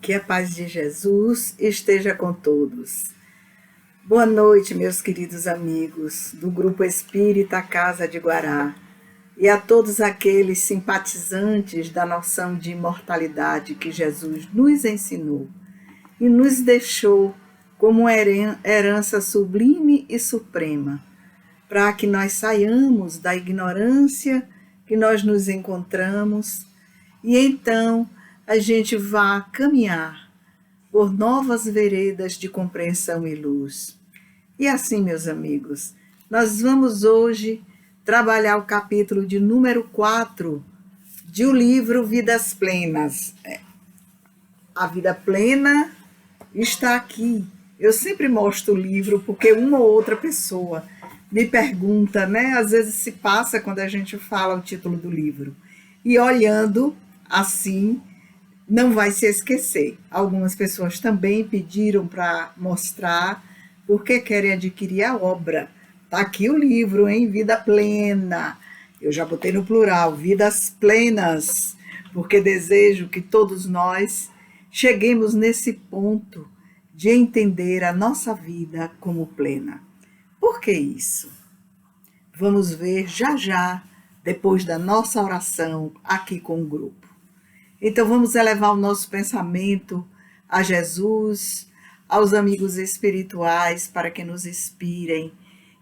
Que a paz de Jesus esteja com todos. Boa noite, meus queridos amigos do Grupo Espírita Casa de Guará e a todos aqueles simpatizantes da noção de imortalidade que Jesus nos ensinou e nos deixou como uma herança sublime e suprema, para que nós saiamos da ignorância que nós nos encontramos e então a gente vá caminhar por novas veredas de compreensão e luz. E assim, meus amigos, nós vamos hoje trabalhar o capítulo de número 4 de o livro Vidas Plenas. A vida plena está aqui. Eu sempre mostro o livro porque uma ou outra pessoa me pergunta, né? Às vezes se passa quando a gente fala o título do livro. E olhando assim, não vai se esquecer. Algumas pessoas também pediram para mostrar porque querem adquirir a obra. Está aqui o livro, hein? Vida Plena. Eu já botei no plural, Vidas Plenas, porque desejo que todos nós cheguemos nesse ponto de entender a nossa vida como plena. Por que isso? Vamos ver já, depois da nossa oração aqui com o grupo. Então vamos elevar o nosso pensamento a Jesus, aos amigos espirituais, para que nos inspirem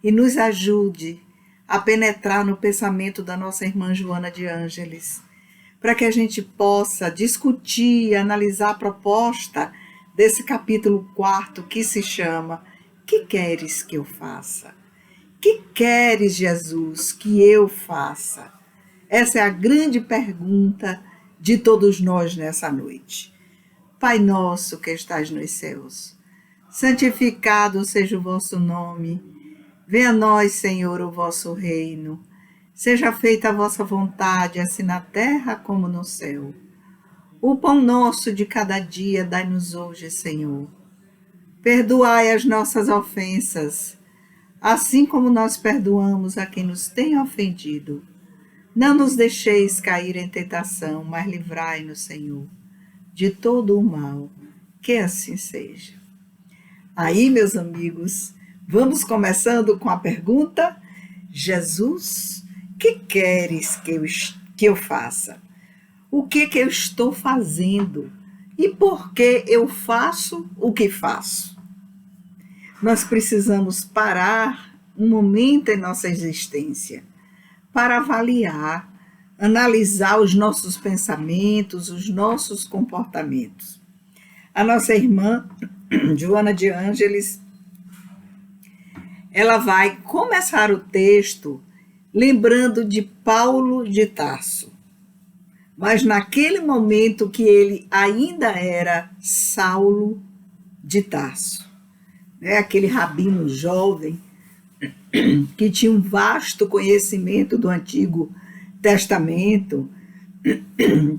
e nos ajude a penetrar no pensamento da nossa irmã Joana de Ângeles, para que a gente possa discutir e analisar a proposta desse capítulo 4 que se chama Que queres que eu faça? Que queres, Jesus, que eu faça? Essa é a grande pergunta de todos nós nessa noite. Pai nosso que estás nos céus, santificado seja o vosso nome. Venha a nós, Senhor, o vosso reino. Seja feita a vossa vontade, assim na terra como no céu. O pão nosso de cada dia dai-nos hoje, Senhor. Perdoai as nossas ofensas, assim como nós perdoamos a quem nos tem ofendido. Não nos deixeis cair em tentação, mas livrai-nos, Senhor, de todo o mal. Que assim seja. Aí, meus amigos, vamos começando com a pergunta: Jesus, que queres que eu faça? O que eu estou fazendo? E por que eu faço o que faço? Nós precisamos parar um momento em nossa existência para avaliar, analisar os nossos pensamentos, os nossos comportamentos. A nossa irmã, Joana de Ângeles, ela vai começar o texto lembrando de Paulo de Tarso, mas naquele momento que ele ainda era Saulo de Tarso, né? Aquele rabino jovem que tinha um vasto conhecimento do Antigo Testamento,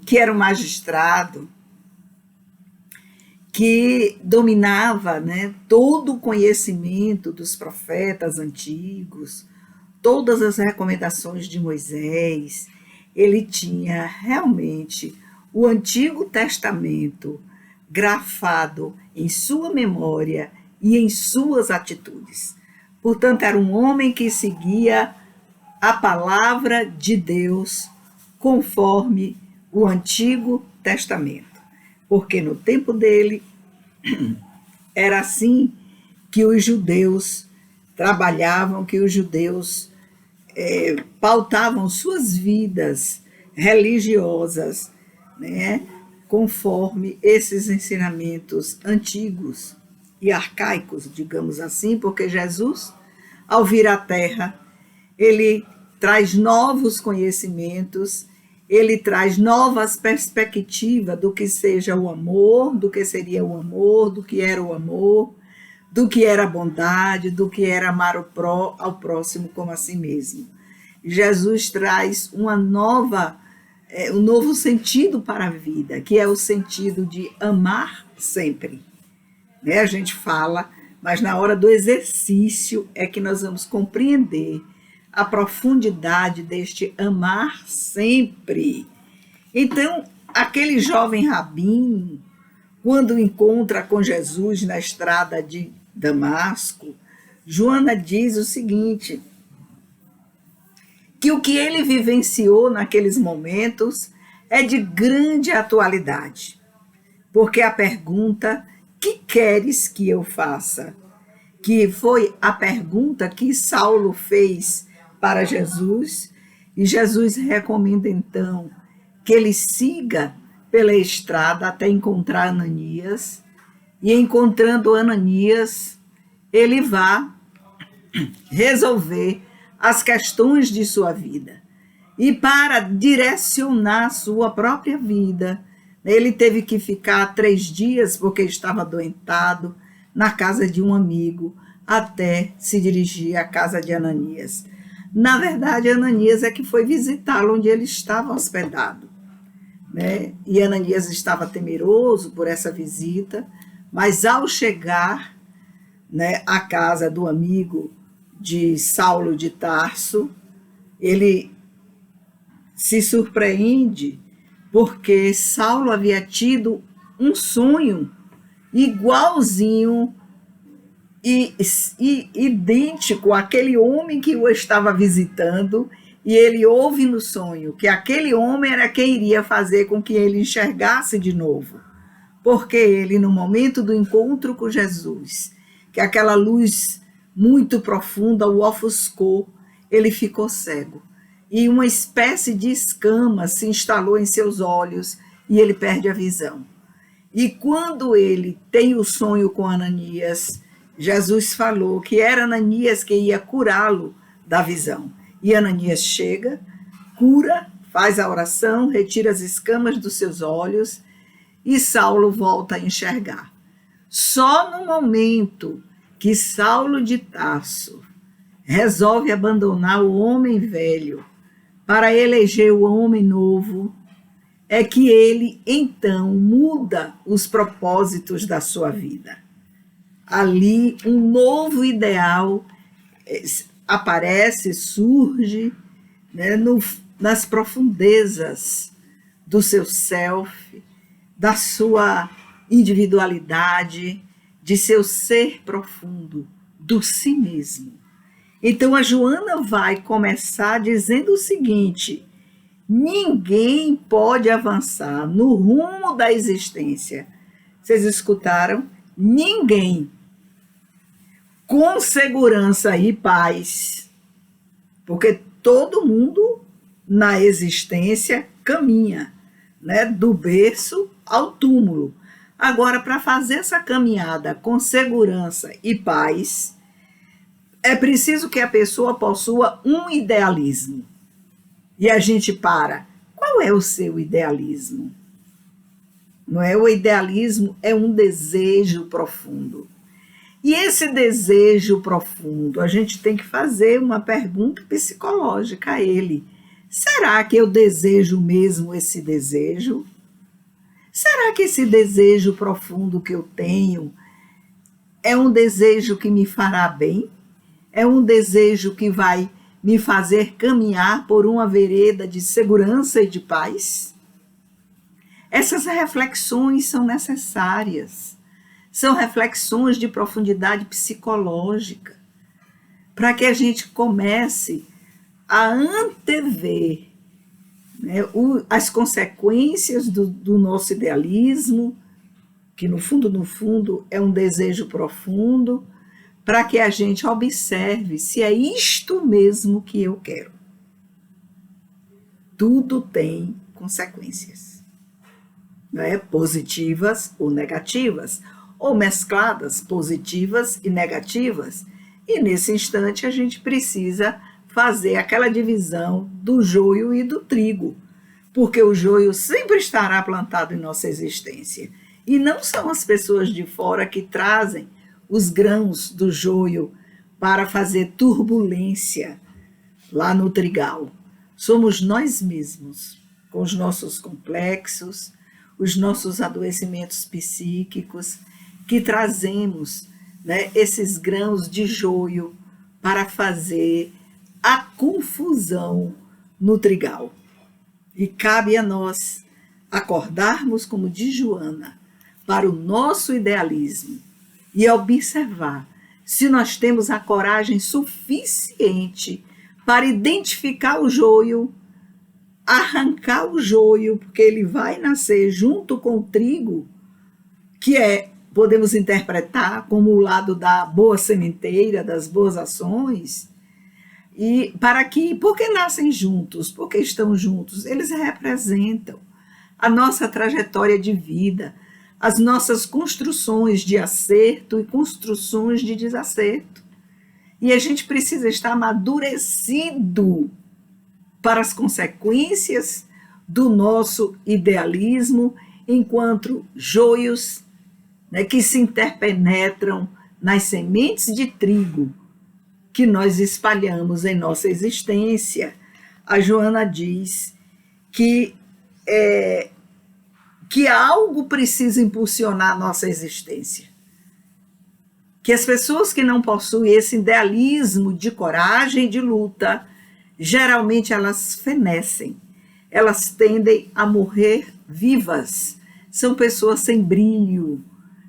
que era um magistrado, que dominava, né, todo o conhecimento dos profetas antigos, todas as recomendações de Moisés. Ele tinha realmente o Antigo Testamento grafado em sua memória e em suas atitudes. Portanto, era um homem que seguia a palavra de Deus conforme o Antigo Testamento. Porque no tempo dele era assim que os judeus trabalhavam, que os judeus pautavam suas vidas religiosas, né, conforme esses ensinamentos antigos e arcaicos, digamos assim, porque Jesus, ao vir à Terra, ele traz novos conhecimentos, ele traz novas perspectivas do que seja o amor, do que seria o amor, do que era o amor, do que era a bondade, do que era amar ao próximo como a si mesmo. Jesus traz um novo sentido para a vida, que é o sentido de amar sempre. Né? A gente fala, mas na hora do exercício é que nós vamos compreender a profundidade deste amar sempre. Então, aquele jovem rabino, quando encontra com Jesus na estrada de Damasco, Joana diz o seguinte, que o que ele vivenciou naqueles momentos é de grande atualidade, porque a pergunta, que queres que eu faça? Que foi a pergunta que Saulo fez para Jesus, e Jesus recomenda então que ele siga pela estrada até encontrar Ananias, e encontrando Ananias, ele vá resolver as questões de sua vida. E para direcionar sua própria vida, ele teve que ficar 3 dias, porque estava adoentado, na casa de um amigo, até se dirigir à casa de Ananias. Na verdade, Ananias é que foi visitá-lo onde ele estava hospedado, né? E Ananias estava temeroso por essa visita, mas ao chegar, né, à casa do amigo de Saulo de Tarso, ele se surpreende porque Saulo havia tido um sonho igualzinho e idêntico àquele homem que o estava visitando, e ele ouve no sonho que aquele homem era quem iria fazer com que ele enxergasse de novo, porque ele, no momento do encontro com Jesus, que aquela luz muito profunda o ofuscou, ele ficou cego, e uma espécie de escama se instalou em seus olhos, e ele perde a visão. E quando ele tem o sonho com Ananias, Jesus falou que era Ananias que ia curá-lo da visão. E Ananias chega, cura, faz a oração, retira as escamas dos seus olhos, e Saulo volta a enxergar. Só no momento que Saulo de Tarso resolve abandonar o homem velho para eleger o homem novo, é que ele então muda os propósitos da sua vida. Ali um novo ideal aparece, surge, né, nas profundezas do seu self, da sua individualidade, de seu ser profundo, do si mesmo. Então a Joana vai começar dizendo o seguinte: ninguém pode avançar no rumo da existência. Vocês escutaram? Ninguém. Com segurança e paz. Porque todo mundo na existência caminha, né, do berço ao túmulo. Agora, para fazer essa caminhada com segurança e paz, é preciso que a pessoa possua um idealismo. E a gente para. Qual é o seu idealismo? Não é? O idealismo é um desejo profundo. E esse desejo profundo, a gente tem que fazer uma pergunta psicológica a ele. Será que eu desejo mesmo esse desejo? Será que esse desejo profundo que eu tenho é um desejo que me fará bem? É um desejo que vai me fazer caminhar por uma vereda de segurança e de paz? Essas reflexões são necessárias. São reflexões de profundidade psicológica, para que a gente comece a antever, né, as consequências do nosso idealismo, que no fundo é um desejo profundo, para que a gente observe se é isto mesmo que eu quero. Tudo tem consequências, não é? Positivas ou negativas, ou mescladas, positivas e negativas. E nesse instante a gente precisa fazer aquela divisão do joio e do trigo, porque o joio sempre estará plantado em nossa existência. E não são as pessoas de fora que trazem os grãos do joio para fazer turbulência lá no trigal. Somos nós mesmos, com os nossos complexos, os nossos adoecimentos psíquicos, que trazemos, né, esses grãos de joio para fazer a confusão no trigal. E cabe a nós acordarmos como de Joana, para o nosso idealismo e observar se nós temos a coragem suficiente para identificar o joio, arrancar o joio, porque ele vai nascer junto com o trigo, que podemos interpretar como o lado da boa sementeira, das boas ações, e porque nascem juntos, porque estão juntos, eles representam a nossa trajetória de vida, as nossas construções de acerto e construções de desacerto. E a gente precisa estar amadurecido para as consequências do nosso idealismo enquanto joios, né, que se interpenetram nas sementes de trigo que nós espalhamos em nossa existência. A Joana diz que algo precisa impulsionar a nossa existência. Que as pessoas que não possuem esse idealismo de coragem e de luta, geralmente elas fenecem, elas tendem a morrer vivas. São pessoas sem brilho,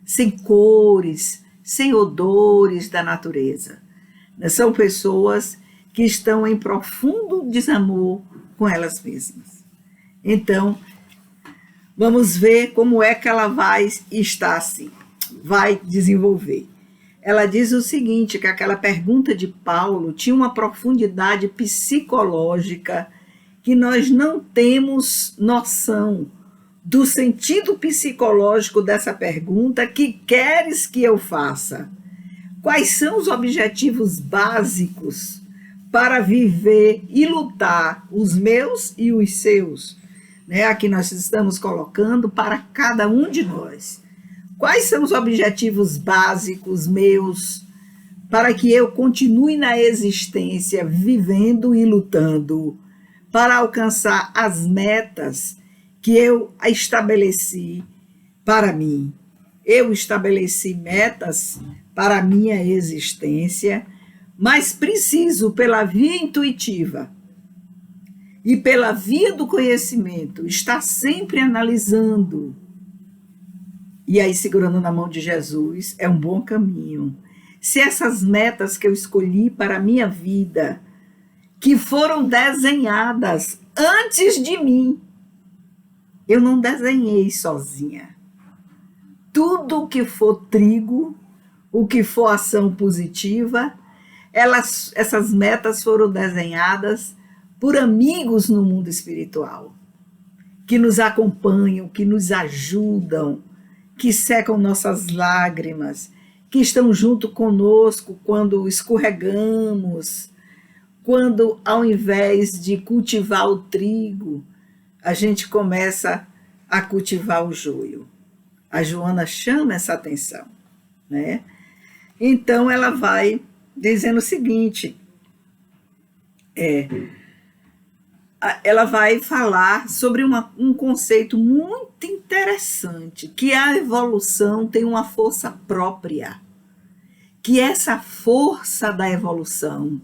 sem cores, sem odores da natureza. São pessoas que estão em profundo desamor com elas mesmas. Então, vamos ver como é que ela vai estar assim, vai desenvolver. Ela diz o seguinte, que aquela pergunta de Paulo tinha uma profundidade psicológica que nós não temos noção do sentido psicológico dessa pergunta. Que queres que eu faça? Quais são os objetivos básicos para viver e lutar, os meus e os seus? Né? Aqui nós estamos colocando para cada um de nós. Quais são os objetivos básicos meus para que eu continue na existência, vivendo e lutando, para alcançar as metas que eu estabeleci para mim? Eu estabeleci metas para a minha existência, mas preciso, pela via intuitiva e pela via do conhecimento, estar sempre analisando. E aí, segurando na mão de Jesus, é um bom caminho. Se essas metas que eu escolhi para a minha vida, que foram desenhadas antes de mim, eu não desenhei sozinha. Tudo que for trigo, o que for ação positiva, essas metas foram desenhadas por amigos no mundo espiritual, que nos acompanham, que nos ajudam, que secam nossas lágrimas, que estão junto conosco quando escorregamos, quando, ao invés de cultivar o trigo, a gente começa a cultivar o joio. A Joana chama essa atenção, né? Então, ela vai dizendo o seguinte, ela vai falar sobre um conceito muito interessante, que a evolução tem uma força própria, que essa força da evolução,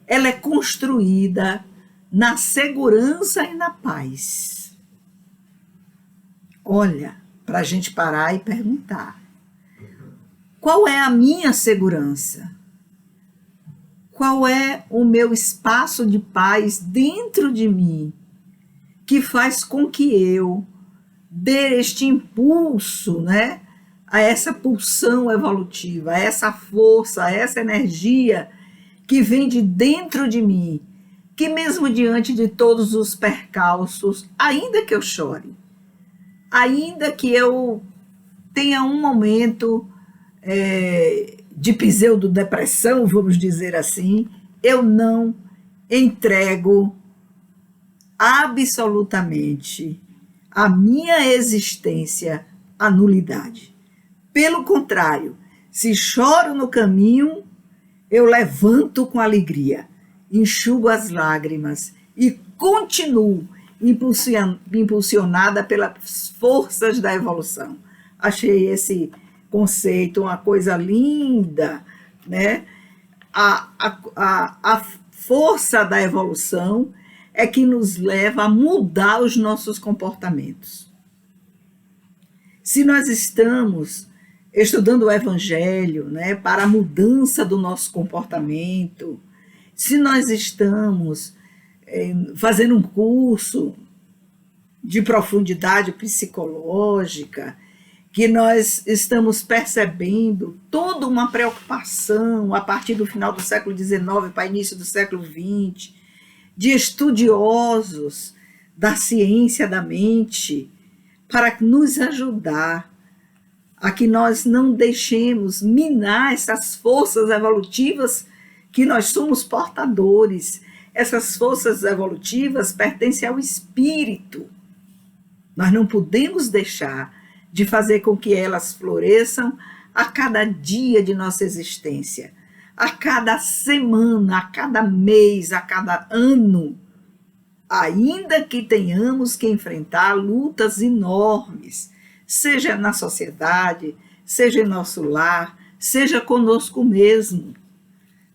ela é construída na segurança e na paz. Olha, para a gente parar e perguntar, qual é a minha segurança? Qual é o meu espaço de paz dentro de mim, que faz com que eu dê este impulso, né, a essa pulsão evolutiva, a essa força, a essa energia que vem de dentro de mim, que mesmo diante de todos os percalços, ainda que eu chore, ainda que eu tenha um momento de pseudodepressão, vamos dizer assim, eu não entrego absolutamente a minha existência à nulidade. Pelo contrário, se choro no caminho, eu levanto com alegria, enxugo as lágrimas e continuo impulsionada pelas forças da evolução. Achei esse conceito uma coisa linda, né? A força da evolução é que nos leva a mudar os nossos comportamentos. se nós estamos estudando o Evangelho, né, para a mudança do nosso comportamento, se nós estamos fazendo um curso de profundidade psicológica, que nós estamos percebendo toda uma preocupação a partir do final do século XIX para início do século XX, de estudiosos da ciência da mente, para nos ajudar a que nós não deixemos minar essas forças evolutivas que nós somos portadores. Essas forças evolutivas pertencem ao espírito. Nós não podemos deixar de fazer com que elas floresçam a cada dia de nossa existência, a cada semana, a cada mês, a cada ano, ainda que tenhamos que enfrentar lutas enormes, seja na sociedade, seja em nosso lar, seja conosco mesmo,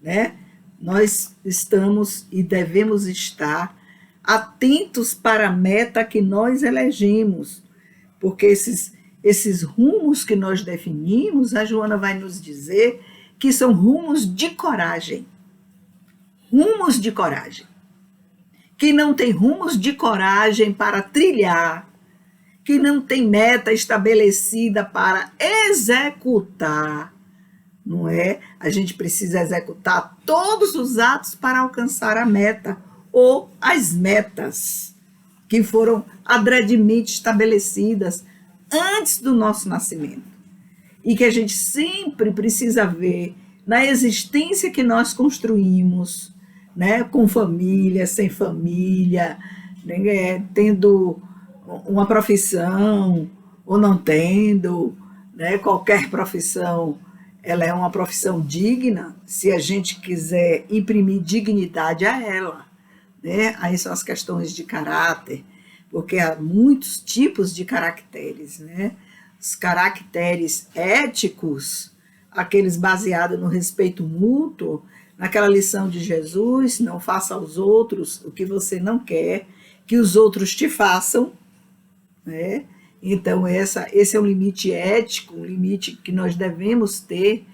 né? Nós estamos e devemos estar atentos para a meta que nós elegemos, porque esses rumos que nós definimos, a Joana vai nos dizer que são rumos de coragem. Rumos de coragem. Que não tem rumos de coragem para trilhar, que não tem meta estabelecida para executar, não é? A gente precisa executar todos os atos para alcançar a meta ou as metas que foram adredemente estabelecidas antes do nosso nascimento. E que a gente sempre precisa ver na existência que nós construímos, né, com família, sem família, né, tendo uma profissão ou não tendo, né, qualquer profissão, ela é uma profissão digna, se a gente quiser imprimir dignidade a ela, né? Aí são as questões de caráter, porque há muitos tipos de caracteres, né? Os caracteres éticos, aqueles baseados no respeito mútuo, naquela lição de Jesus, não faça aos outros o que você não quer que os outros te façam, né? Então esse é um limite ético, um limite que nós devemos ter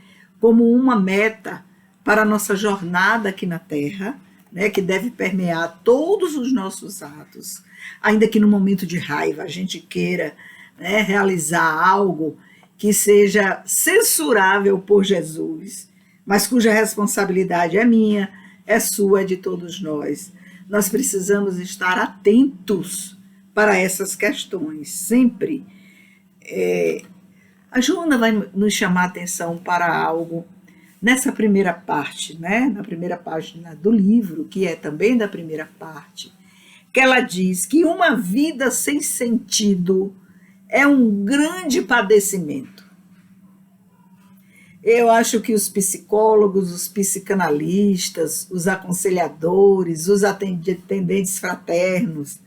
como uma meta para a nossa jornada aqui na Terra, né? Que deve permear todos os nossos atos, ainda que no momento de raiva a gente queira, né, realizar algo que seja censurável por Jesus, mas cuja responsabilidade é minha, é sua, é de todos nós. Nós precisamos estar atentos para essas questões, sempre. A Joana vai nos chamar a atenção para algo nessa primeira parte, né? Na primeira página do livro, que é também da primeira parte, que ela diz que uma vida sem sentido é um grande padecimento. Eu acho que os psicólogos, os psicanalistas, os aconselhadores, os atendentes fraternos,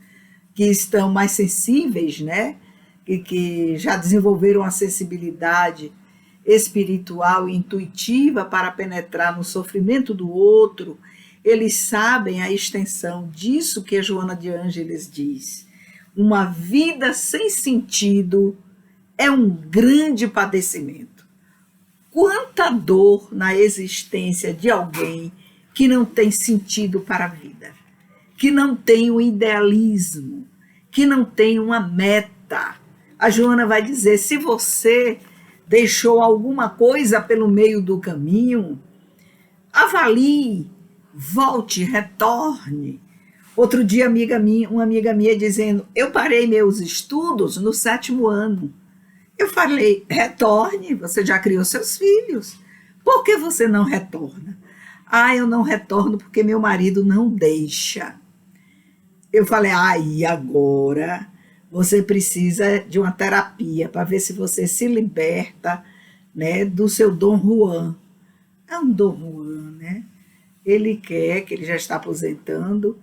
que estão mais sensíveis, né? Que já desenvolveram a sensibilidade espiritual e intuitiva para penetrar no sofrimento do outro, eles sabem a extensão disso que a Joana de Ângeles diz. Uma vida sem sentido é um grande padecimento. Quanta dor na existência de alguém que não tem sentido para a vida, que não tem um idealismo, que não tem uma meta. A Joana vai dizer, se você deixou alguma coisa pelo meio do caminho, avalie, volte, retorne. Outro dia, uma amiga minha dizendo, eu parei meus estudos no 7º ano. Eu falei, retorne, você já criou seus filhos. Por que você não retorna? Ah, eu não retorno porque meu marido não deixa. Eu falei, e agora você precisa de uma terapia para ver se você se liberta, né, do seu Dom Juan. É um Dom Juan, né? Ele quer, que ele já está aposentando,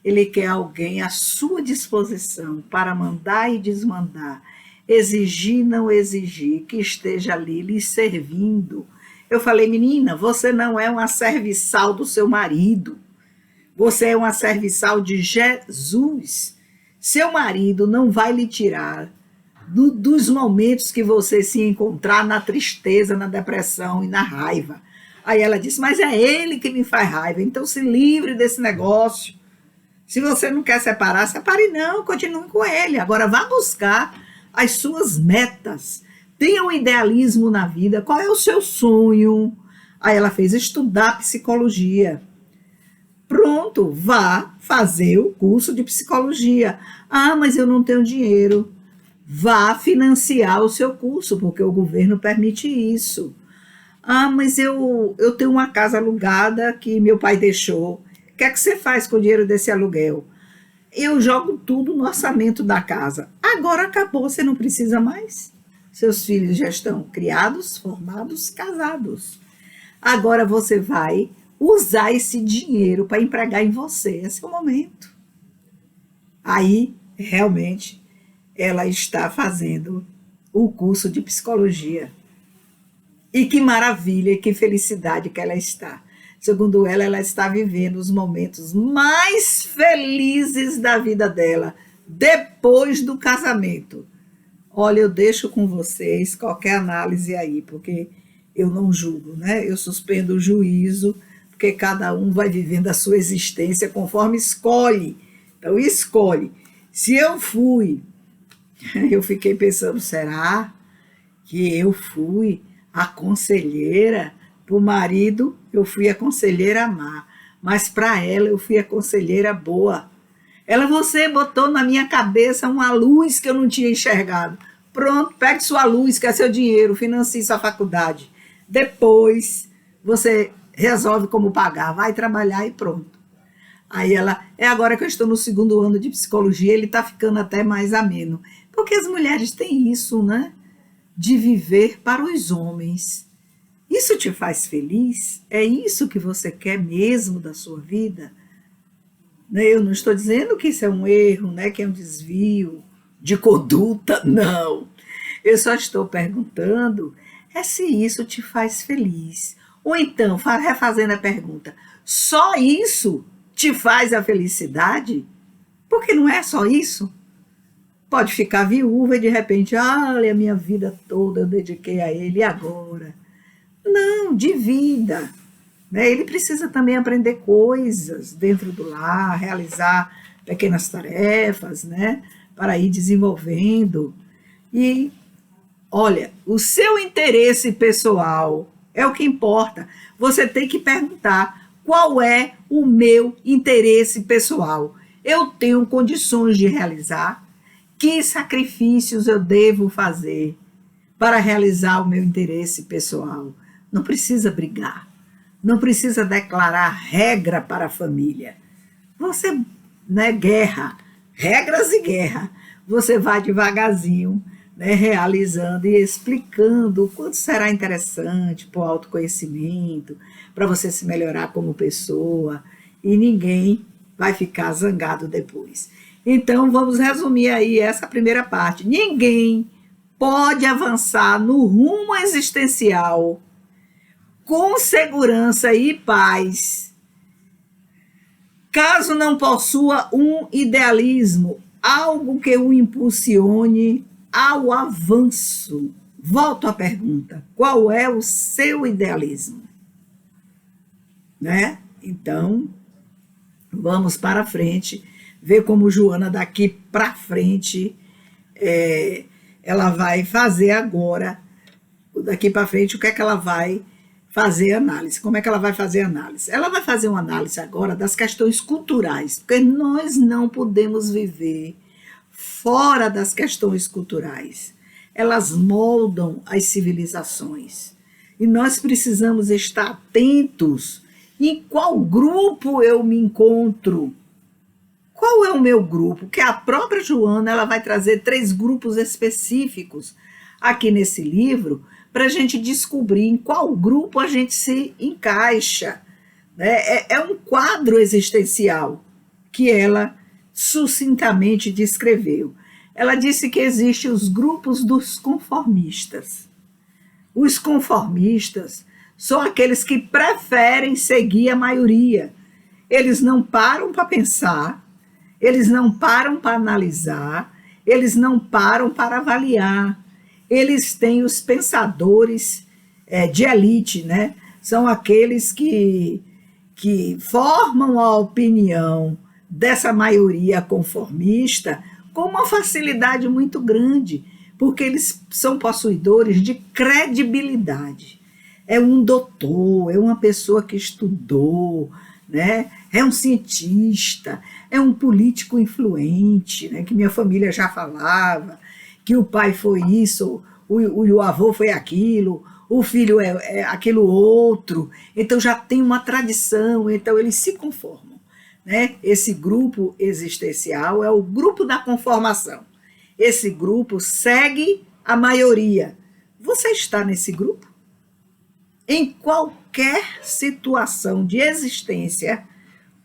ele quer alguém à sua disposição para mandar e desmandar, exigir, não exigir, que esteja ali lhe servindo. Eu falei, menina, você não é uma serviçal do seu marido, você é uma serviçal de Jesus. Seu marido não vai lhe tirar dos momentos que você se encontrar na tristeza, na depressão e na raiva. Aí ela disse, mas é ele que me faz raiva, então se livre desse negócio. Se você não quer separar, separe não, continue com ele. Agora vá buscar as suas metas. Tenha um idealismo na vida. Qual é o seu sonho? Aí ela fez estudar psicologia. Pronto, vá fazer o curso de psicologia. Ah, mas eu não tenho dinheiro. Vá financiar o seu curso, porque o governo permite isso. Ah, mas eu tenho uma casa alugada que meu pai deixou. O que é que você faz com o dinheiro desse aluguel? Eu jogo tudo no orçamento da casa. Agora acabou, você não precisa mais. Seus filhos já estão criados, formados, casados. Agora você vai usar esse dinheiro para empregar em você. Esse é o momento. Aí, realmente, ela está fazendo o curso de psicologia. E que maravilha, que felicidade que ela está. Segundo ela, ela está vivendo os momentos mais felizes da vida dela, depois do casamento. Olha, eu deixo com vocês qualquer análise aí, porque eu não julgo, né? Eu suspendo o juízo, porque cada um vai vivendo a sua existência conforme escolhe. Então, escolhe. Se eu fui, eu fiquei pensando, será que eu fui a conselheira? Para o marido, eu fui a conselheira má, mas para ela, eu fui a conselheira boa. Você botou na minha cabeça uma luz que eu não tinha enxergado. Pronto, pegue sua luz, que é seu dinheiro, financie sua faculdade. Depois, você resolve como pagar, vai trabalhar e pronto. Aí ela, agora que eu estou no 2º ano de psicologia, ele está ficando até mais ameno. Porque as mulheres têm isso, né? De viver para os homens. Isso te faz feliz? É isso que você quer mesmo da sua vida? Eu não estou dizendo que isso é um erro, né? Que é um desvio de conduta, não. Eu só estou perguntando se isso te faz feliz. Ou então, refazendo a pergunta, só isso te faz a felicidade? Porque não é só isso. Pode ficar viúva e de repente, olha, a minha vida toda eu dediquei a ele, e agora? Não, de vida. Né? Ele precisa também aprender coisas dentro do lar, realizar pequenas tarefas, né? Para ir desenvolvendo. E, olha, o seu interesse pessoal é o que importa. Você tem que perguntar, qual é o meu interesse pessoal? Eu tenho condições de realizar? Que sacrifícios eu devo fazer para realizar o meu interesse pessoal? Não precisa brigar, não precisa declarar regra para a família. Você, né, guerra, regras e guerra. Você vai devagarzinho, né, realizando e explicando o quanto será interessante para o autoconhecimento, para você se melhorar como pessoa, e ninguém vai ficar zangado depois. Então, vamos resumir aí essa primeira parte. Ninguém pode avançar no rumo existencial com segurança e paz, caso não possua um idealismo, algo que o impulsione ao avanço. Volto à pergunta, qual é o seu idealismo? Né? Então, vamos para frente, ver como Joana daqui para frente, ela vai fazer agora, daqui para frente, o que é que ela vai fazer análise. Como é que ela vai fazer análise? Ela vai fazer uma análise agora das questões culturais, porque nós não podemos viver fora das questões culturais. Elas moldam as civilizações. E nós precisamos estar atentos em qual grupo eu me encontro. Qual é o meu grupo? Que a própria Joana ela vai trazer 3 grupos específicos aqui nesse livro, para a gente descobrir em qual grupo a gente se encaixa. Né? É um quadro existencial que ela sucintamente descreveu. Ela disse que existem os grupos dos conformistas. Os conformistas são aqueles que preferem seguir a maioria. Eles não param para pensar, eles não param para analisar, eles não param para avaliar. Eles têm os pensadores de elite, né? São aqueles que formam a opinião dessa maioria conformista com uma facilidade muito grande, porque eles são possuidores de credibilidade. É um doutor, é uma pessoa que estudou, né? É um cientista, é um político influente, né? Que minha família já falava, que o pai foi isso, o avô foi aquilo, o filho é aquilo outro, então já tem uma tradição, então eles se conformam. Né? Esse grupo existencial é o grupo da conformação. Esse grupo segue a maioria. Você está nesse grupo? Em qualquer situação de existência,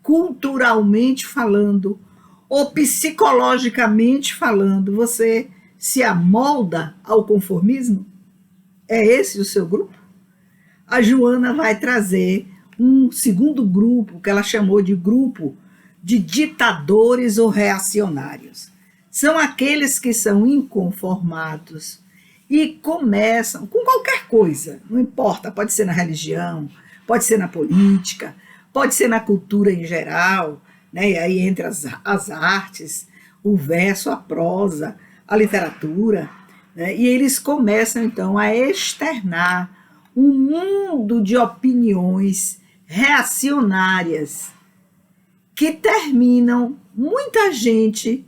culturalmente falando, ou psicologicamente falando, você se amolda ao conformismo? É esse o seu grupo? A Joana vai trazer um segundo grupo, que ela chamou de grupo de ditadores ou reacionários. São aqueles que são inconformados e começam com qualquer coisa, não importa, pode ser na religião, pode ser na política, pode ser na cultura em geral, né? E aí entre as artes, o verso, a prosa, a literatura, né? E eles começam então a externar um mundo de opiniões reacionárias que terminam muita gente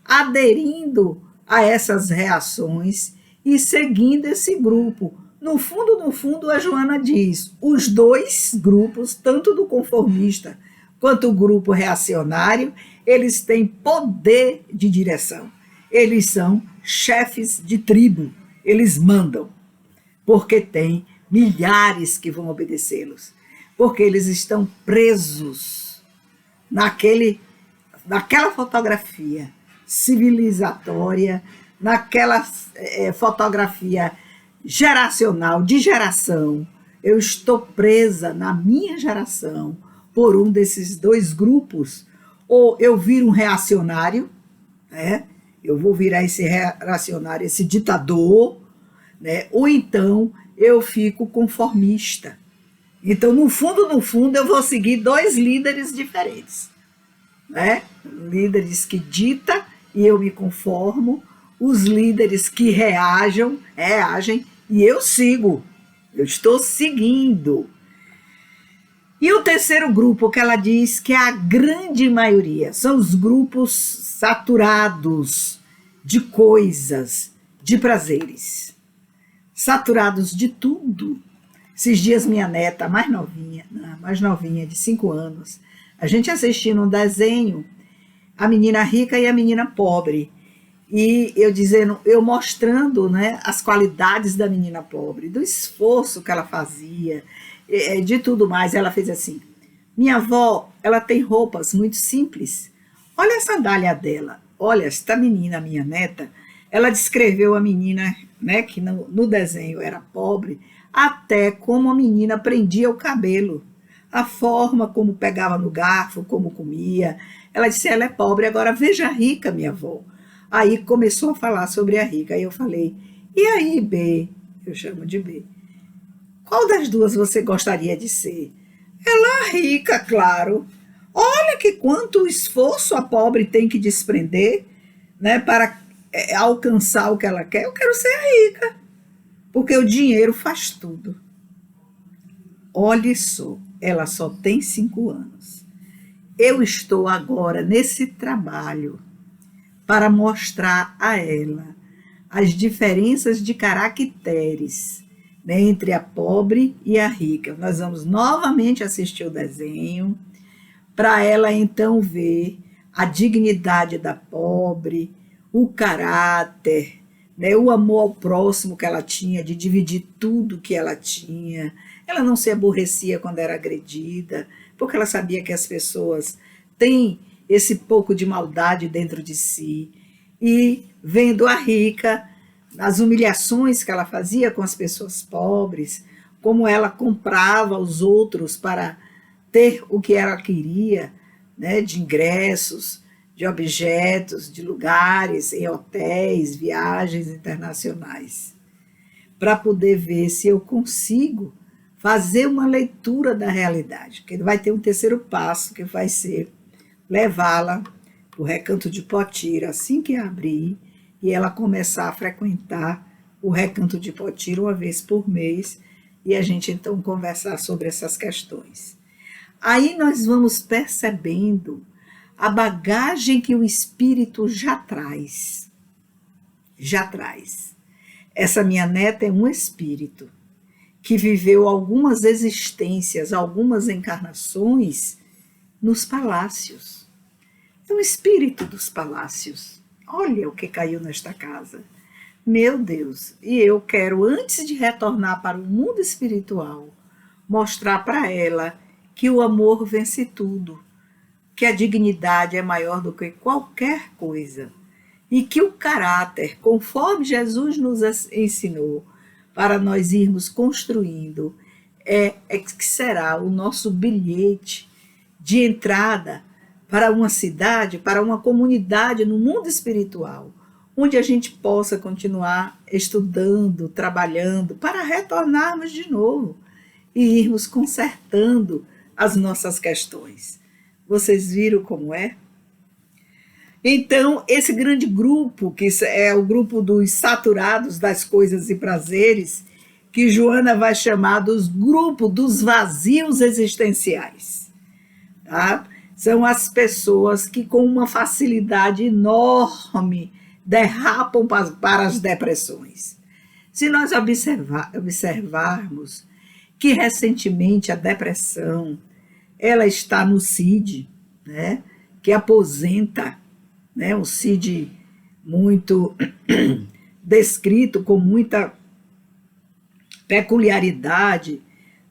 aderindo a essas reações e seguindo esse grupo. No fundo, a Joana diz, os dois grupos, tanto do conformista quanto o grupo reacionário, eles têm poder de direção. Eles são chefes de tribo, eles mandam, porque tem milhares que vão obedecê-los, porque eles estão presos naquela fotografia civilizatória, naquela fotografia geracional, de geração. Eu estou presa na minha geração por um desses dois grupos, ou eu viro um reacionário, né? Eu vou virar esse reacionário, esse ditador, né? Ou então eu fico conformista. Então, no fundo, eu vou seguir dois líderes diferentes, né? Líderes que ditam e eu me conformo, os líderes que reagem e eu sigo, eu estou seguindo. E o terceiro grupo que ela diz que é a grande maioria, são os grupos saturados de coisas, de prazeres, saturados de tudo. Esses dias minha neta, mais novinha, de 5 anos, a gente assistindo um desenho, a menina rica e a menina pobre, e eu mostrando, né, as qualidades da menina pobre, do esforço que ela fazia, de tudo mais. Ela fez assim: minha avó, ela tem roupas muito simples, olha a sandália dela, olha, esta menina, minha neta, ela descreveu a menina, né, que no desenho era pobre, até como a menina prendia o cabelo, a forma como pegava no garfo, como comia. Ela disse, ela é pobre, agora veja a rica, minha avó. Aí começou a falar sobre a rica, aí eu falei, e aí, B, eu chamo de B, qual das duas você gostaria de ser? Ela rica, claro. Olha que quanto esforço a pobre tem que desprender, né, para alcançar o que ela quer. Eu quero ser rica, porque o dinheiro faz tudo. Olhe só, ela só tem 5 anos. Eu estou agora nesse trabalho para mostrar a ela as diferenças de caracteres, né, entre a pobre e a rica. Nós vamos novamente assistir o desenho para ela então ver a dignidade da pobre, o caráter, né, o amor ao próximo que ela tinha, de dividir tudo que ela tinha. Ela não se aborrecia quando era agredida, porque ela sabia que as pessoas têm esse pouco de maldade dentro de si. E vendo a rica, as humilhações que ela fazia com as pessoas pobres, como ela comprava os outros para ter o que ela queria, né, de ingressos, de objetos, de lugares, em hotéis, viagens internacionais, para poder ver se eu consigo fazer uma leitura da realidade, porque vai ter um terceiro passo, que vai ser levá-la para o Recanto de Potira, assim que abrir, e ela começar a frequentar o Recanto de Potira uma vez por mês, e a gente então conversar sobre essas questões. Aí nós vamos percebendo a bagagem que o espírito já traz. Já traz. Essa minha neta é um espírito que viveu algumas existências, algumas encarnações nos palácios. É um espírito dos palácios. Olha o que caiu nesta casa. Meu Deus, e eu quero, antes de retornar para o mundo espiritual, mostrar para ela que o amor vence tudo, que a dignidade é maior do que qualquer coisa, e que o caráter, conforme Jesus nos ensinou, para nós irmos construindo, que será o nosso bilhete de entrada para uma cidade, para uma comunidade no mundo espiritual, onde a gente possa continuar estudando, trabalhando, para retornarmos de novo e irmos consertando as nossas questões. Vocês viram como é? Então, esse grande grupo, que é o grupo dos saturados das coisas e prazeres, que Joana vai chamar dos grupos dos vazios existenciais, tá? São as pessoas que, com uma facilidade enorme, derrapam para as depressões. Se nós observarmos que recentemente a depressão ela está no CID, né, que aposenta, né, um CID muito descrito com muita peculiaridade,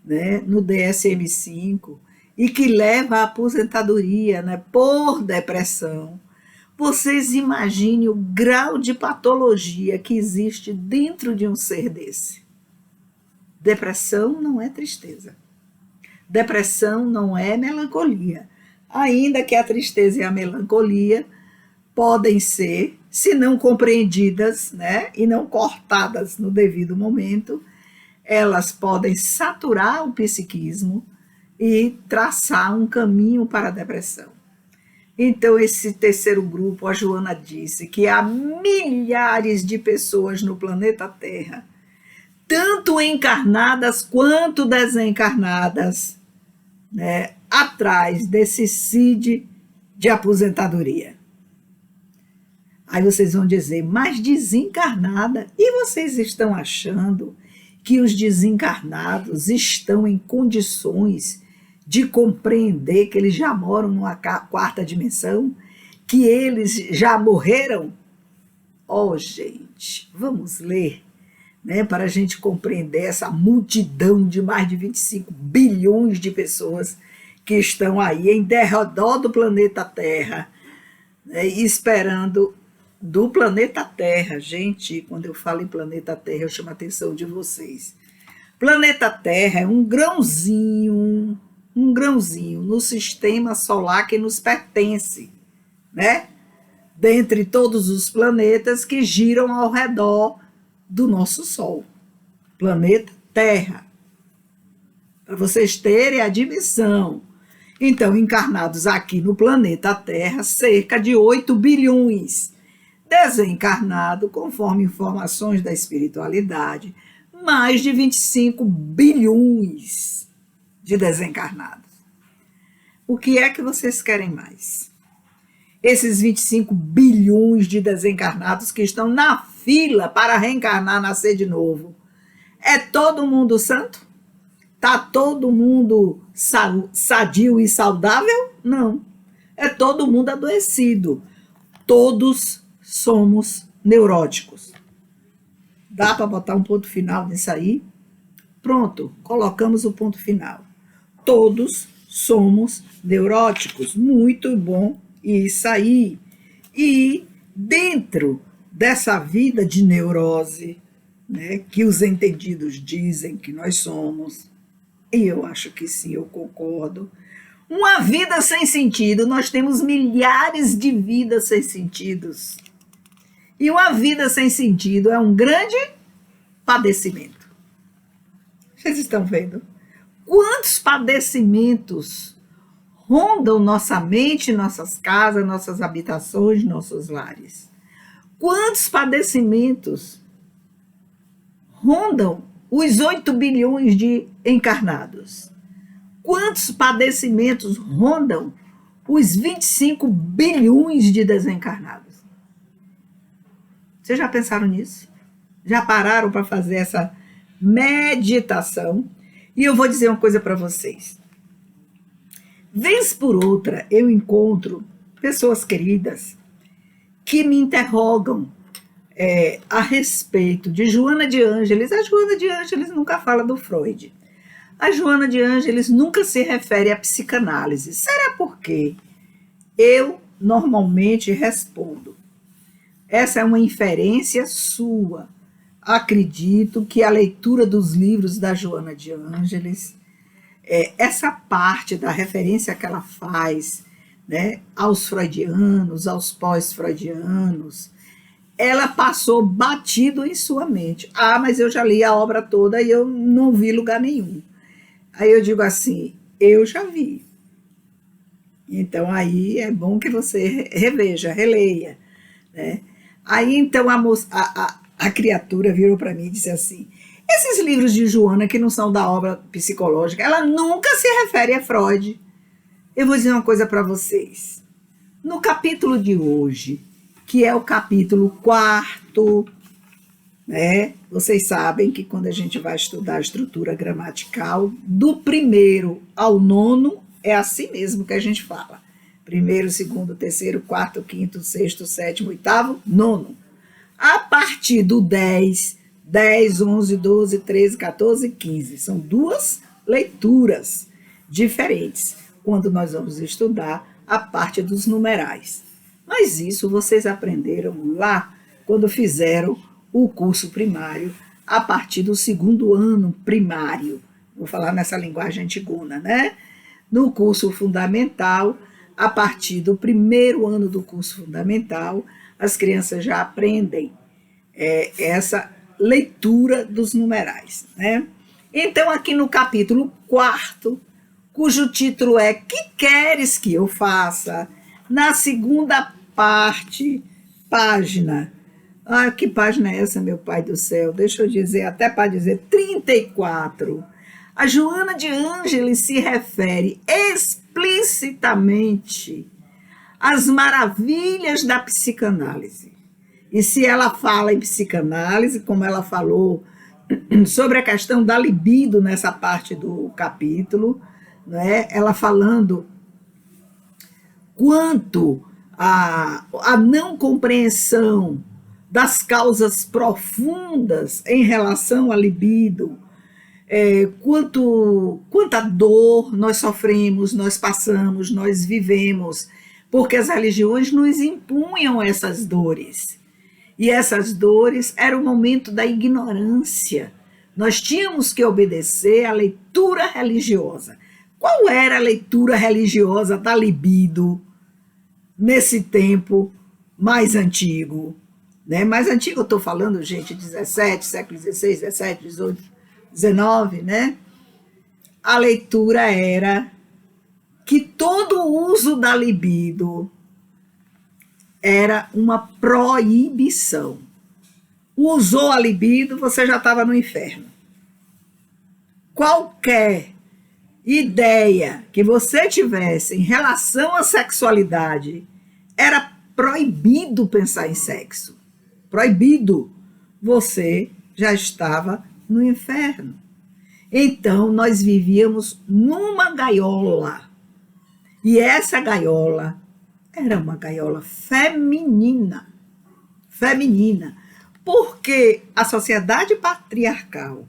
né, no DSM-5, e que leva à aposentadoria, né, por depressão. Vocês imaginem o grau de patologia que existe dentro de um ser desse. Depressão não é tristeza. Depressão não é melancolia. Ainda que a tristeza e a melancolia podem ser, se não compreendidas, né, e não cortadas no devido momento, elas podem saturar o psiquismo e traçar um caminho para a depressão. Então, esse terceiro grupo, a Joana disse que há milhares de pessoas no planeta Terra, tanto encarnadas quanto desencarnadas, né, atrás desse CID de aposentadoria. Aí vocês vão dizer, mas desencarnada? E vocês estão achando que os desencarnados estão em condições de compreender que eles já moram numa quarta dimensão? Que eles já morreram? Oh, gente, vamos ler, né, para a gente compreender essa multidão de mais de 25 bilhões de pessoas que estão aí em derredor do planeta Terra, né, esperando do planeta Terra. Gente, quando eu falo em planeta Terra, eu chamo a atenção de vocês. Planeta Terra é um grãozinho no sistema solar que nos pertence, né? Dentre todos os planetas que giram ao redor do nosso Sol. Planeta Terra. Para vocês terem a dimensão. Então, encarnados aqui no planeta Terra, cerca de 8 bilhões. Desencarnado, conforme informações da espiritualidade, mais de 25 bilhões de desencarnados. O que é que vocês querem mais? Esses 25 bilhões de desencarnados que estão na fila para reencarnar, nascer de novo. É todo mundo santo? Está todo mundo sadio e saudável? Não. É todo mundo adoecido. Todos somos neuróticos. Dá para botar um ponto final nisso aí? Pronto, colocamos o ponto final. Todos somos neuróticos. Muito bom isso aí. E dentro dessa vida de neurose, né, que os entendidos dizem que nós somos, e eu acho que sim, eu concordo, Uma vida sem sentido, nós temos milhares de vidas sem sentidos. E uma vida sem sentido é um grande padecimento. Vocês estão vendo? Quantos padecimentos rondam nossa mente, nossas casas, nossas habitações, nossos lares? Quantos padecimentos rondam os 8 bilhões de encarnados? Quantos padecimentos rondam os 25 bilhões de desencarnados? Vocês já pensaram nisso? Já pararam para fazer essa meditação? E eu vou dizer uma coisa para vocês. Vez por outra, eu encontro pessoas queridas que me interrogam a respeito de Joana de Ângeles. A Joana de Ângeles nunca fala do Freud. A Joana de Ângeles nunca se refere à psicanálise. Será por quê? Eu normalmente respondo. Essa é uma inferência sua. Acredito que a leitura dos livros da Joana de Ângeles, essa parte da referência que ela faz, né, aos freudianos, aos pós-freudianos, ela passou batido em sua mente. Ah, mas eu já li a obra toda e eu não vi lugar nenhum. Aí eu digo assim, eu já vi. Então aí é bom que você reveja, releia, né? Aí então a criatura virou para mim e disse assim, esses livros de Joana que não são da obra psicológica, ela nunca se refere a Freud. Eu vou dizer uma coisa para vocês. No capítulo de hoje, que é o capítulo 4º, né? Vocês sabem que quando a gente vai estudar a estrutura gramatical, do 1º ao 9º, é assim mesmo que a gente fala. 1º, 2º, 3º, 4º, 5º, 6º, 7º, 8º, 9º. A partir do 10, 11, 12, 13, 14 e 15. São 2 leituras diferentes quando nós vamos estudar a parte dos numerais. Mas isso vocês aprenderam lá quando fizeram o curso primário, a partir do 2º ano primário. Vou falar nessa linguagem antigona, né? No curso fundamental, a partir do 1º ano do curso fundamental, as crianças já aprendem essa leitura dos numerais, né? Então, aqui no capítulo 4º, cujo título é Que Queres Que Eu Faça? Na segunda parte, página. Ah, que página é essa, meu pai do céu? Deixa eu dizer, até para dizer, 34. A Joana de Ângeles se refere explicitamente às maravilhas da psicanálise. E se ela fala em psicanálise, como ela falou sobre a questão da libido nessa parte do capítulo, né? Ela falando quanto a não compreensão das causas profundas em relação à libido, quanta dor nós sofremos, nós passamos, nós vivemos, porque as religiões nos impunham essas dores. E essas dores eram o momento da ignorância. Nós tínhamos que obedecer à leitura religiosa. Qual era a leitura religiosa da libido nesse tempo mais antigo? Né? Mais antigo eu estou falando, gente, 17, século XVI, 17, 18, 19, né? A leitura era que todo o uso da libido era uma proibição. Usou a libido, você já estava no inferno. Qualquer ideia que você tivesse em relação à sexualidade, era proibido pensar em sexo. Proibido. Você já estava no inferno. Então, nós vivíamos numa gaiola. E essa gaiola era uma gaiola feminina. Feminina. Porque a sociedade patriarcal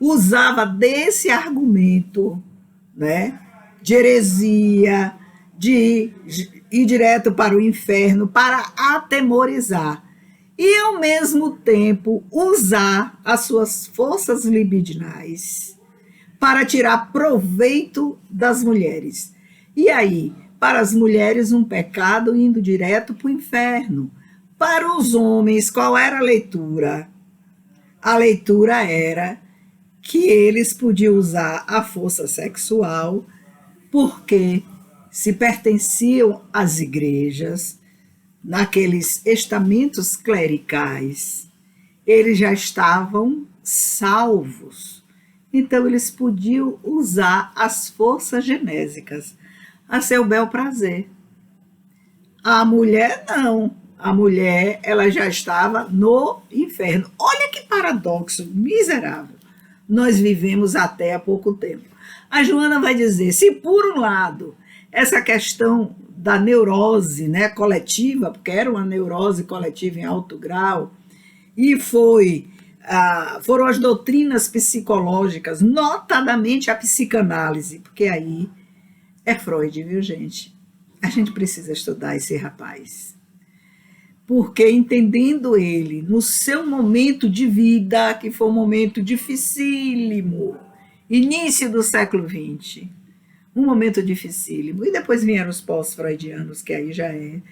usava desse argumento, né, de heresia, de ir direto para o inferno, para atemorizar. E, ao mesmo tempo, usar as suas forças libidinais para tirar proveito das mulheres. E aí, para as mulheres, um pecado indo direto para o inferno. Para os homens, qual era a leitura? A leitura era que eles podiam usar a força sexual porque se pertenciam às igrejas, naqueles estamentos clericais, eles já estavam salvos. Então, eles podiam usar as forças genésicas a seu bel prazer. A mulher, não. A mulher, ela já estava no inferno. Olha que paradoxo miserável nós vivemos até há pouco tempo. A Joana vai dizer, se por um lado, essa questão da neurose, né, coletiva, porque era uma neurose coletiva em alto grau, e foram as doutrinas psicológicas, notadamente a psicanálise, porque aí é Freud, viu, gente? A gente precisa estudar esse rapaz. Porque entendendo ele no seu momento de vida, que foi um momento dificílimo, início do século XX, um momento dificílimo, e depois vieram os pós-freudianos, que aí já é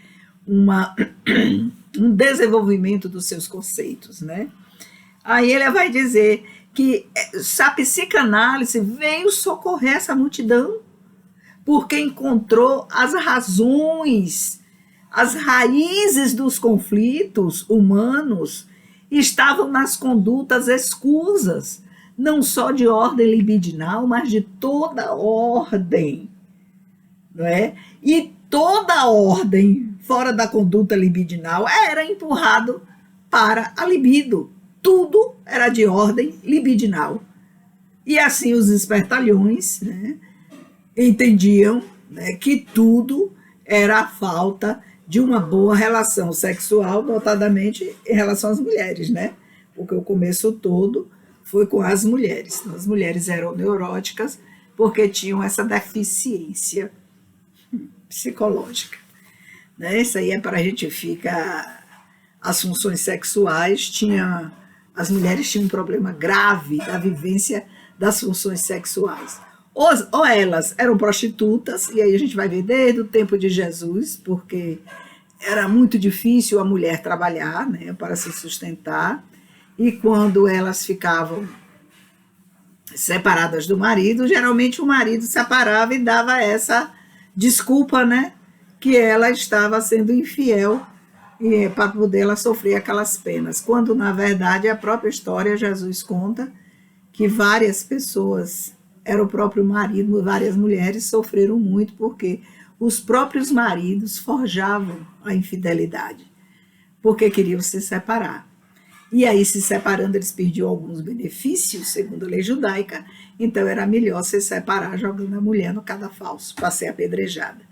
um desenvolvimento dos seus conceitos, né? Aí ele vai dizer que a psicanálise veio socorrer essa multidão, porque encontrou as razões, as raízes dos conflitos humanos estavam nas condutas escusas, não só de ordem libidinal, mas de toda ordem, não é? E toda ordem fora da conduta libidinal era empurrado para a libido. Tudo era de ordem libidinal. E assim os espertalhões, né, entendiam, né, que tudo era a falta de uma boa relação sexual, notadamente em relação às mulheres, né? Porque o começo todo foi com as mulheres. Então, as mulheres eram neuróticas porque tinham essa deficiência psicológica, né? Isso aí é para a gente ficar... As funções sexuais as mulheres tinham um problema grave da vivência das funções sexuais. Ou elas eram prostitutas, e aí a gente vai ver desde o tempo de Jesus, porque era muito difícil a mulher trabalhar, né, para se sustentar, e quando elas ficavam separadas do marido, geralmente o marido separava e dava essa desculpa, né, que ela estava sendo infiel, e para poder ela sofrer aquelas penas, quando na verdade a própria história Jesus conta que várias pessoas, era o próprio marido, várias mulheres sofreram muito porque os próprios maridos forjavam a infidelidade, porque queriam se separar. E aí, se separando, eles perdiam alguns benefícios, segundo a lei judaica, então era melhor se separar jogando a mulher no cadafalso para ser apedrejada.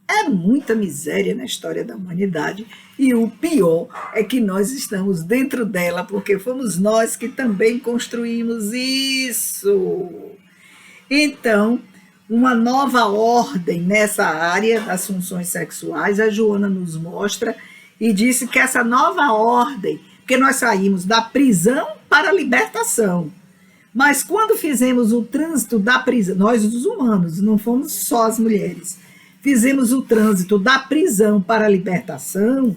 É muita miséria na história da humanidade, e o pior é que nós estamos dentro dela, porque fomos nós que também construímos isso. Então, uma nova ordem nessa área das funções sexuais, a Joana nos mostra e disse que essa nova ordem, porque nós saímos da prisão para a libertação, mas quando fizemos o trânsito da prisão, nós os humanos, não fomos só as mulheres, fizemos o trânsito da prisão para a libertação,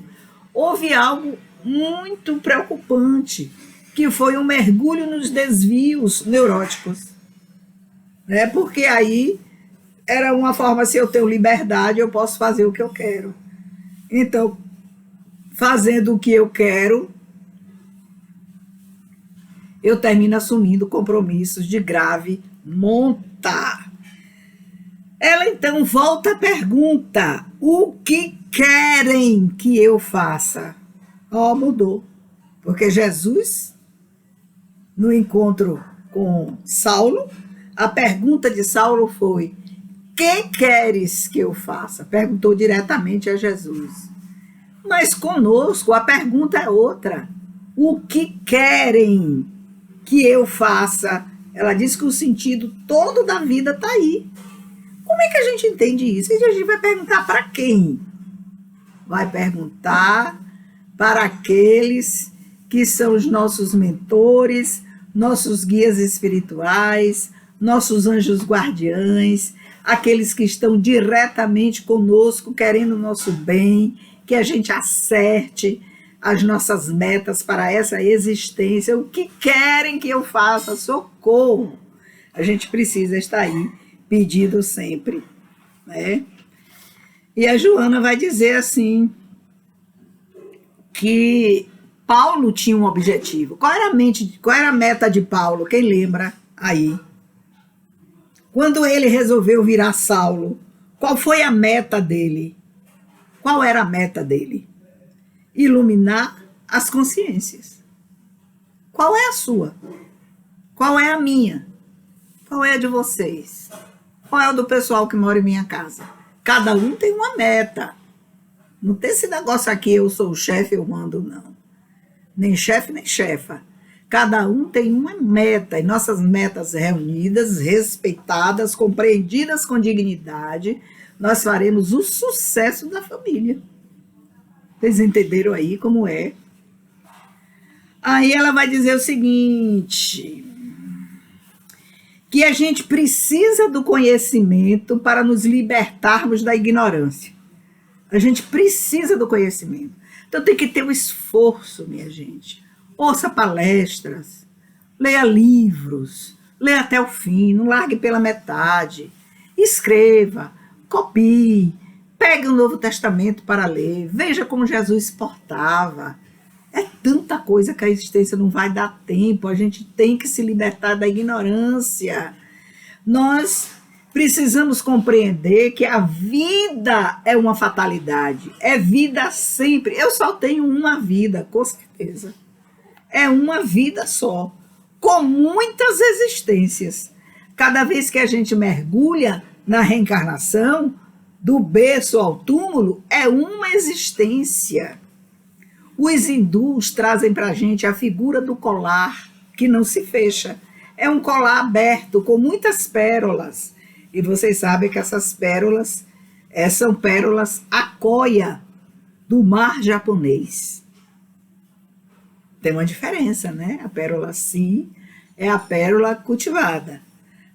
houve algo muito preocupante, que foi um mergulho nos desvios neuróticos. Né? Porque aí era uma forma, se eu tenho liberdade, eu posso fazer o que eu quero. Então, fazendo o que eu quero, eu termino assumindo compromissos de grave monta. Ela então volta a pergunta: o que querem que eu faça? Mudou. Porque Jesus, no encontro com Saulo, a pergunta de Saulo foi: que queres que eu faça? Perguntou diretamente a Jesus. Mas conosco a pergunta é outra: o que querem que eu faça? Ela diz que o sentido todo da vida está aí. Como é que a gente entende isso? E a gente vai perguntar para quem? Vai perguntar para aqueles que são os nossos mentores, nossos guias espirituais, nossos anjos guardiães, aqueles que estão diretamente conosco, querendo o nosso bem, que a gente acerte as nossas metas para essa existência, o que querem que eu faça, socorro. A gente precisa estar aí pedindo sempre, né? E a Joana vai dizer assim, que Paulo tinha um objetivo. Qual era a meta de Paulo? Quem lembra aí? Quando ele resolveu virar Saulo, qual foi a meta dele? Qual era a meta dele? Iluminar as consciências. Qual é a sua? Qual é a minha? Qual é a de vocês? Qual é o do pessoal que mora em minha casa? Cada um tem uma meta. Não tem esse negócio aqui, eu sou o chefe, eu mando, não. Nem chefe, nem chefa. Cada um tem uma meta, e nossas metas reunidas, respeitadas, compreendidas com dignidade, nós faremos o sucesso da família. Vocês entenderam aí como é? Aí ela vai dizer o seguinte, que a gente precisa do conhecimento para nos libertarmos da ignorância. A gente precisa do conhecimento. Então tem que ter um esforço, minha gente. Ouça palestras, leia livros, leia até o fim, não largue pela metade. Escreva, copie, pegue o Novo Testamento para ler, veja como Jesus se portava. É tanta coisa que a existência não vai dar tempo, a gente tem que se libertar da ignorância. Nós precisamos compreender que a vida é uma fatalidade, é vida sempre. Eu só tenho uma vida, com certeza. É uma vida só, com muitas existências. Cada vez que a gente mergulha na reencarnação, do berço ao túmulo, é uma existência. Os hindus trazem para a gente a figura do colar, que não se fecha. É um colar aberto, com muitas pérolas. E vocês sabem que essas pérolas são pérolas Akoya, do mar japonês. Tem uma diferença, né? A pérola Si é a pérola cultivada.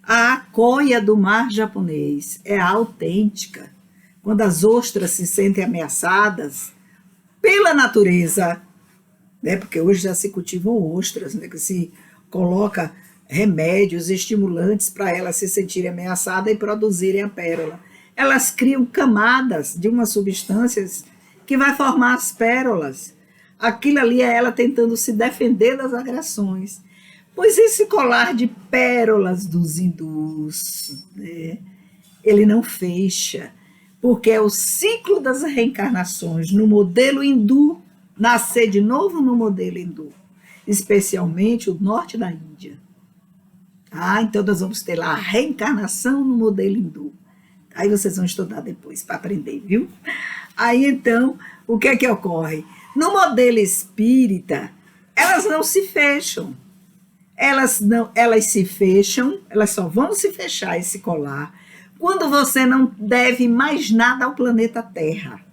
A Akoya do mar japonês é a autêntica. Quando as ostras se sentem ameaçadas pela natureza, né? Porque hoje já se cultivam ostras, né? Que se coloca remédios, estimulantes para elas se sentirem ameaçadas e produzirem a pérola. Elas criam camadas de umas substâncias que vai formar as pérolas. Aquilo ali é ela tentando se defender das agressões. Pois esse colar de pérolas dos hindus, né, ele não fecha, porque é o ciclo das reencarnações no modelo hindu, nascer de novo no modelo hindu, especialmente o norte da Índia. Então nós vamos ter lá a reencarnação no modelo hindu. Aí vocês vão estudar depois para aprender, viu? Aí então, o que é que ocorre? No modelo espírita, elas não se fecham. Elas se fecham, elas só vão se fechar esse colar quando você não deve mais nada ao planeta Terra.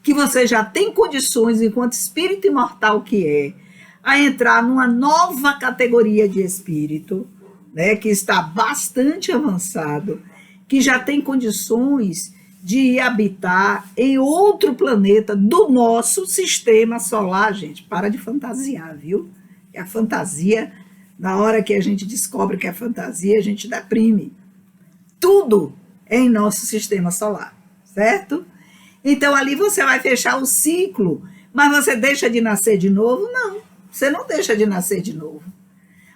Que você já tem condições, enquanto espírito imortal que é, a entrar numa nova categoria de espírito, né, que está bastante avançado, que já tem condições de habitar em outro planeta do nosso sistema solar. Gente, para de fantasiar, viu? É a fantasia, na hora que a gente descobre que é fantasia, a gente deprime. Tudo é em nosso sistema solar, certo? Então ali você vai fechar o ciclo, mas você deixa de nascer de novo? Não, você não deixa de nascer de novo.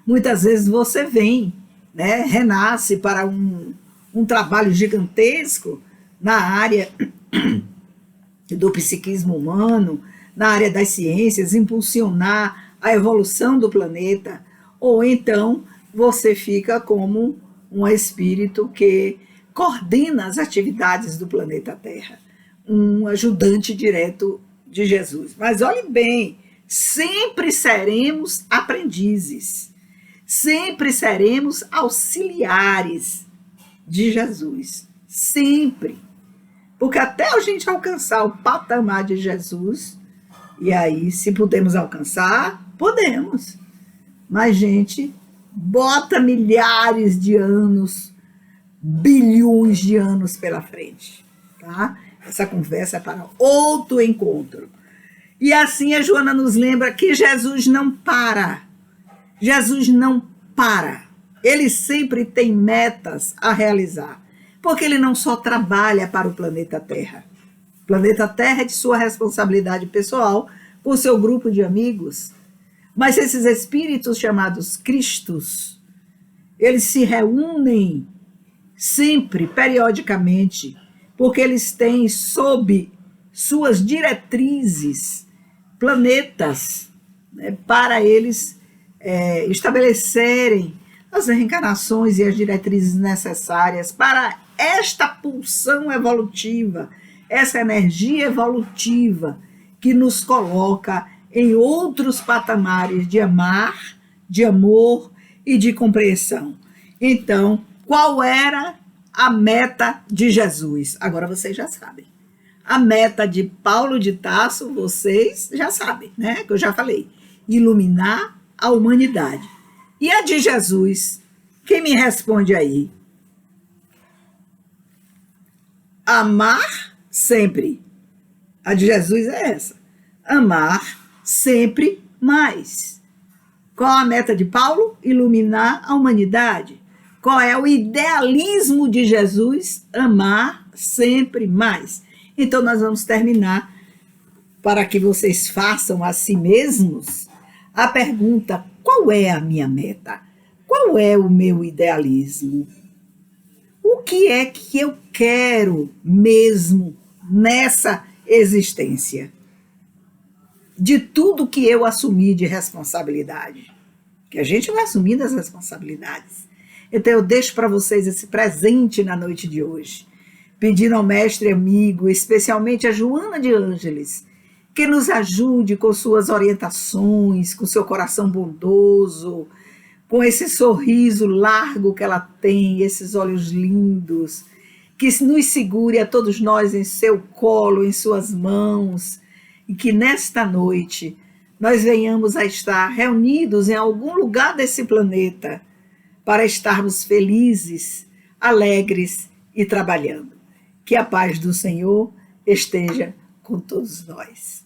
Muitas vezes você vem, né, renasce para um trabalho gigantesco na área do psiquismo humano, na área das ciências, impulsionar a evolução do planeta, ou então você fica como um espírito que coordena as atividades do planeta Terra, um ajudante direto de Jesus. Mas olhe bem, sempre seremos aprendizes, sempre seremos auxiliares de Jesus, sempre. Porque até a gente alcançar o patamar de Jesus, e aí se podemos alcançar, podemos. Mas, gente, bota milhares de anos, bilhões de anos pela frente, tá? Essa conversa é para outro encontro. E assim a Joana nos lembra que Jesus não para. Jesus não para. Ele sempre tem metas a realizar. Porque ele não só trabalha para o planeta Terra. O planeta Terra é de sua responsabilidade pessoal, com seu grupo de amigos. Mas esses espíritos chamados Cristos, eles se reúnem sempre, periodicamente, porque eles têm sob suas diretrizes planetas, né, para eles estabelecerem as reencarnações e as diretrizes necessárias para esta pulsão evolutiva, essa energia evolutiva que nos coloca em outros patamares de amar, de amor e de compreensão. Então, qual era a meta de Jesus? Agora vocês já sabem. A meta de Paulo de Tarso, vocês já sabem, né? Que eu já falei. Iluminar a humanidade. E a de Jesus? Quem me responde aí? Amar sempre. A de Jesus é essa. Amar sempre mais. Qual a meta de Paulo? Iluminar a humanidade. Qual é o idealismo de Jesus? Amar sempre mais. Então, nós vamos terminar, para que vocês façam a si mesmos, a pergunta: qual é a minha meta? Qual é o meu idealismo? O que é que eu quero mesmo nessa existência? De tudo que eu assumi de responsabilidade. Que a gente vai assumindo as responsabilidades. Então, eu deixo para vocês esse presente na noite de hoje, pedindo ao mestre amigo, especialmente a Joana de Ângeles, que nos ajude com suas orientações, com seu coração bondoso, com esse sorriso largo que ela tem, esses olhos lindos, que nos segure a todos nós em seu colo, em suas mãos, e que nesta noite nós venhamos a estar reunidos em algum lugar desse planeta para estarmos felizes, alegres e trabalhando. Que a paz do Senhor esteja com todos nós.